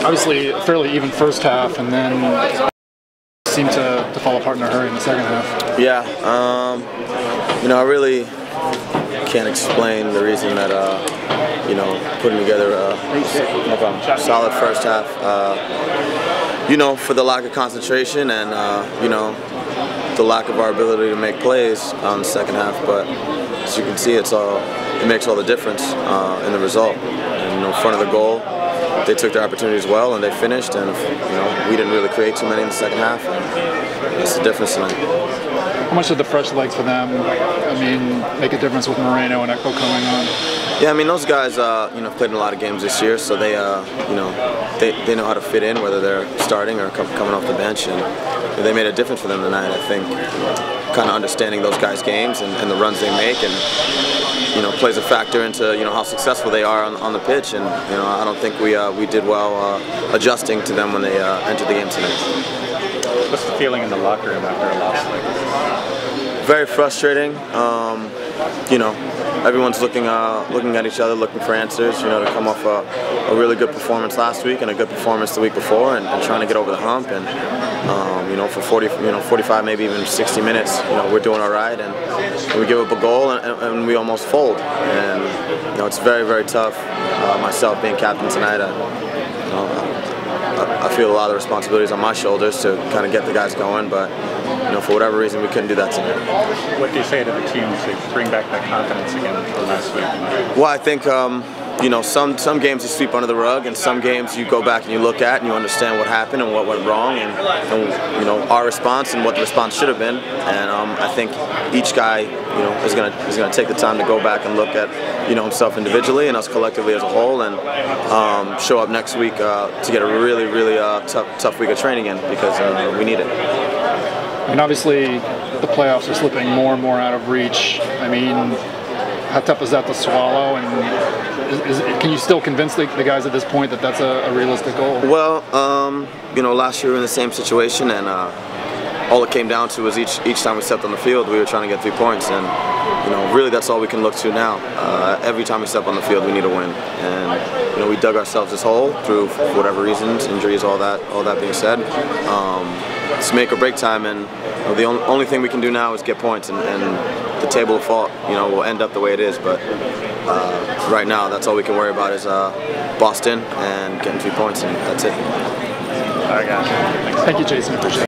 Obviously, a fairly even first half, and then seemed to fall apart in a hurry in the second half. Yeah, I really can't explain the reason that putting together a solid first half. For the lack of concentration and the lack of our ability to make plays on the second half. But as you can see, it makes all the difference in the result. And in front of the goal, they took their opportunities well and they finished. And we didn't really create too many in the second half. And that's the difference tonight. How much did the fresh legs for them, make a difference with Moreno and Echo coming on? Yeah, those guys, played in a lot of games this year, so they know how to fit in, whether they're starting or coming off the bench, and they made a difference for them tonight. I think kind of understanding those guys' games and the runs they make, and plays a factor into how successful they are on the pitch. And I don't think we did well adjusting to them when they entered the game tonight. What's the feeling in the locker room after a loss like this? Very frustrating. Everyone's looking at each other, looking for answers. To come off a really good performance last week and a good performance the week before, and trying to get over the hump. And for 45, maybe even 60 minutes, we're doing all right, and we give up a goal and we almost fold. And it's very, very tough. Myself being captain tonight, I feel a lot of responsibilities on my shoulders to kind of get the guys going, but for whatever reason we couldn't do that tonight. What do you say to the team to bring back that confidence again from last week? Well, I think some games you sweep under the rug, and some games you go back and you look at and you understand what happened and what went wrong, and our response and what the response should have been. And I think each guy is gonna take the time to go back and look at himself individually and us collectively as a whole, and show up next week to get a really, really tough week of training in, because we need it. Obviously, the playoffs are slipping more and more out of reach. How tough is that to swallow? And can you still convince the guys at this point that that's a realistic goal? Well, last year we were in the same situation, and all it came down to was each time we stepped on the field, we were trying to get 3 points, and really that's all we can look to now. Every time we step on the field, we need a win, and we dug ourselves this hole through whatever reasons, injuries, all that being said. It's make or break time, and the only thing we can do now is get points, and the table will fall. Will end up the way it is. But right now, that's all we can worry about is Boston and getting 3 points, and that's it. All right, guys. Thank you, Jason. Appreciate it.